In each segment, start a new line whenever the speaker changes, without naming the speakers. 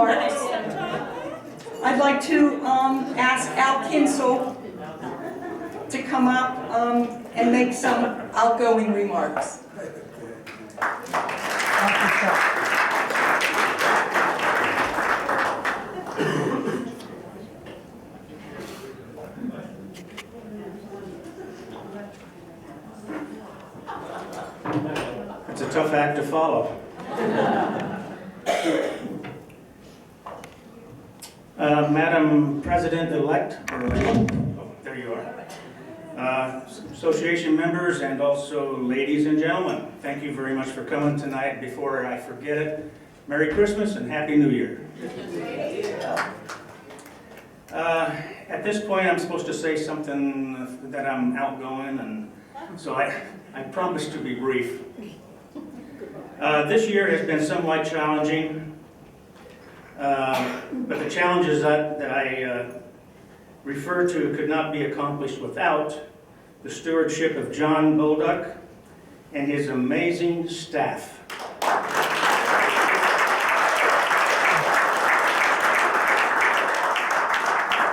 remarks. I'd like to ask Al Kinsall to come up and make some outgoing remarks.
It's a tough act to follow. Madam President-elect, there you are, association members, and also ladies and gentlemen, thank you very much for coming tonight. Before I forget it, Merry Christmas and Happy New Year. At this point, I'm supposed to say something that I'm outgoing, and so I promise to be brief. This year has been somewhat challenging, but the challenges that I refer to could not be accomplished without the stewardship of John Bolduc and his amazing staff.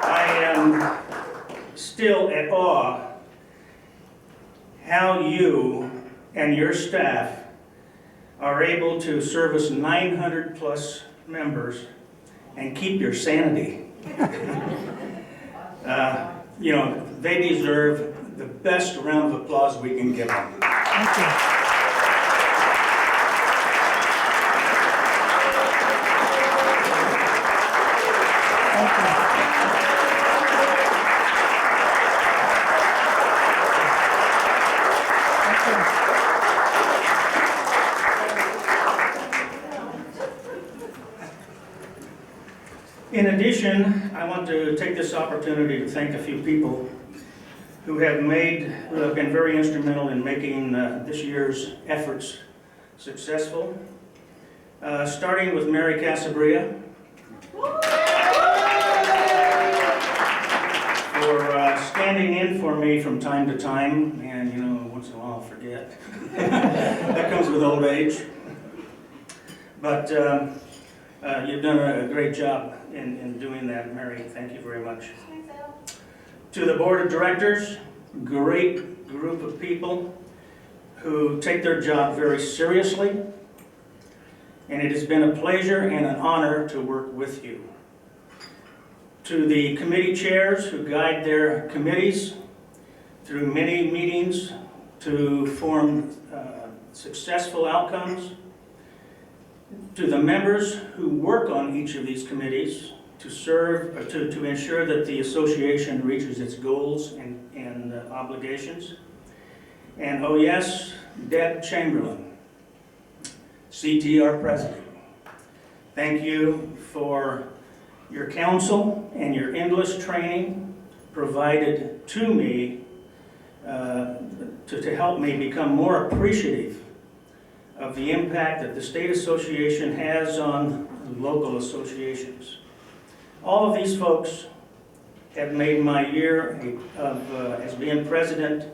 I am still at awe how you and your staff are able to service 900 plus members and keep your sanity. You know, they deserve the best round of applause we can give them.
Thank you.
In addition, I want to take this opportunity to thank a few people who have been very instrumental in making this year's efforts successful. Starting with Mary Casabria for standing in for me from time to time, and you know, once in a while I'll forget. That comes with old age. But you've done a great job in doing that, Mary. Thank you very much. To the board of directors, great group of people who take their job very seriously, and it has been a pleasure and an honor to work with you. To the committee chairs who guide their committees through many meetings to form successful outcomes. To the members who work on each of these committees to serve, to ensure that the association reaches its goals and obligations. And oh yes, Deb Chamberlain, CTR President. Thank you for your counsel and your endless training provided to me to help me become more appreciative of the impact that the state association has on local associations. All of these folks have made my year as being president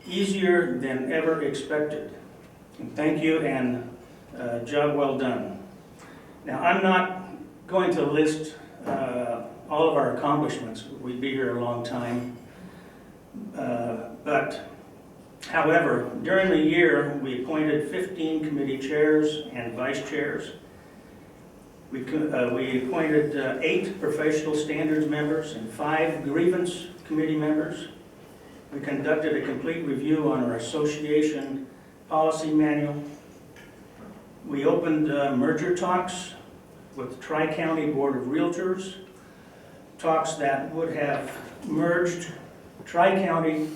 easier than ever expected. And thank you, and job well done. Now, I'm not going to list all of our accomplishments. We'd be here a long time. However, during the year, we appointed 15 committee chairs and vice chairs. We appointed 8 professional standards members and 5 grievance committee members. We conducted a complete review on our association policy manual. We opened merger talks with the Tri-County Board of Realtors, talks that would have merged Tri-County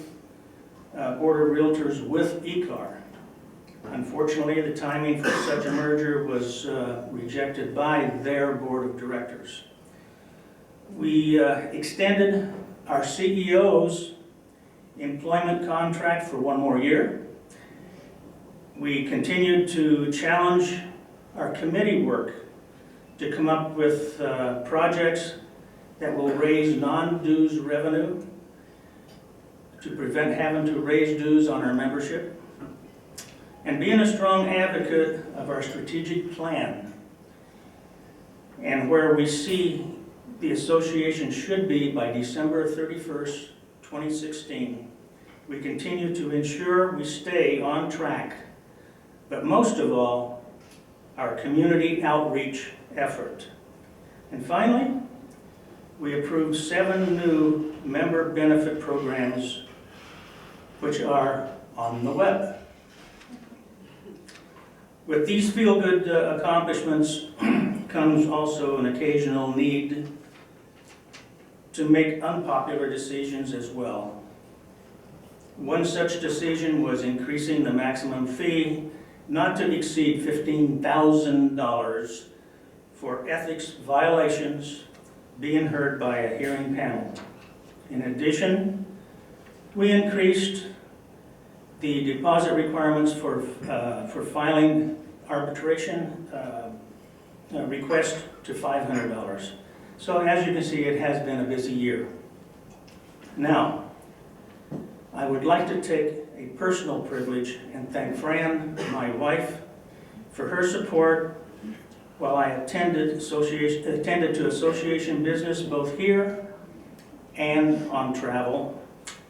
Board of Realtors with ECAR. Unfortunately, the timing for such a merger was rejected by their board of directors. We extended our CEO's employment contract for 1 more year. We continued to challenge our committee work to come up with projects that will raise non-dues revenue to prevent having to raise dues on our membership, and being a strong advocate of our strategic plan. and where we see the association should be by December 31st, 2016. We continue to ensure we stay on track, but most of all, our community outreach effort. And finally, we approved 7 new member benefit programs which are on the web. With these feel-good accomplishments comes also an occasional need to make unpopular decisions as well. One such decision was increasing the maximum fee not to exceed $15,000 for ethics violations being heard by a hearing panel. In addition, we increased the deposit requirements for filing arbitration request to $500. So as you can see, it has been a busy year. Now, I would like to take a personal privilege and thank Fran, my wife, for her support while I attended to association business both here and on travel.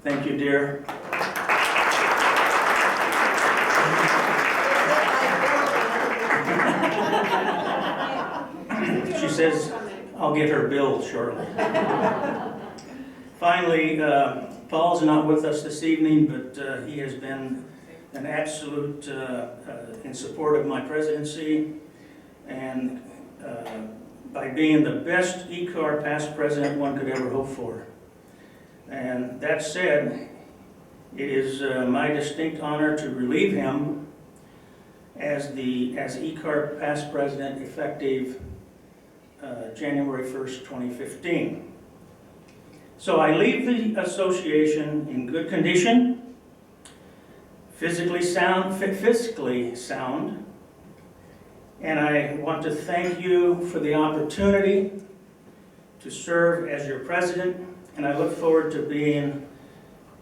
Thank you, dear. She says I'll get her bill shortly. Finally, Paul's not with us this evening, but he has been an absolute in support of my presidency, and by being the best ECAR past president one could ever hope for. And that said, it is my distinct honor to relieve him as ECAR past president effective January 1st, 2015. So I leave the association in good condition, fiscally sound, and I want to thank you for the opportunity to serve as your president, and I look forward to being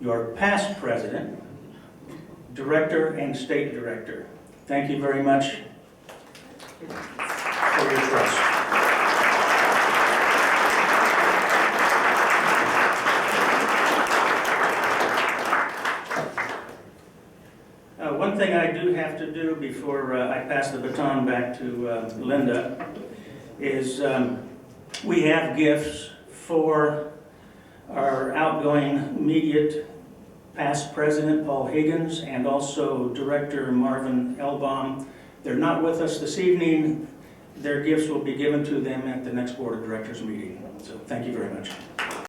your past president, director, and state director. Thank you very much for your trust. One thing I do have to do before I pass the baton back to Linda is we have gifts for our outgoing immediate past president, Paul Higgins, and also Director Marvin Elbaum. They're not with us this evening. Their gifts will be given to them at the next Board of Directors meeting. So thank you very much.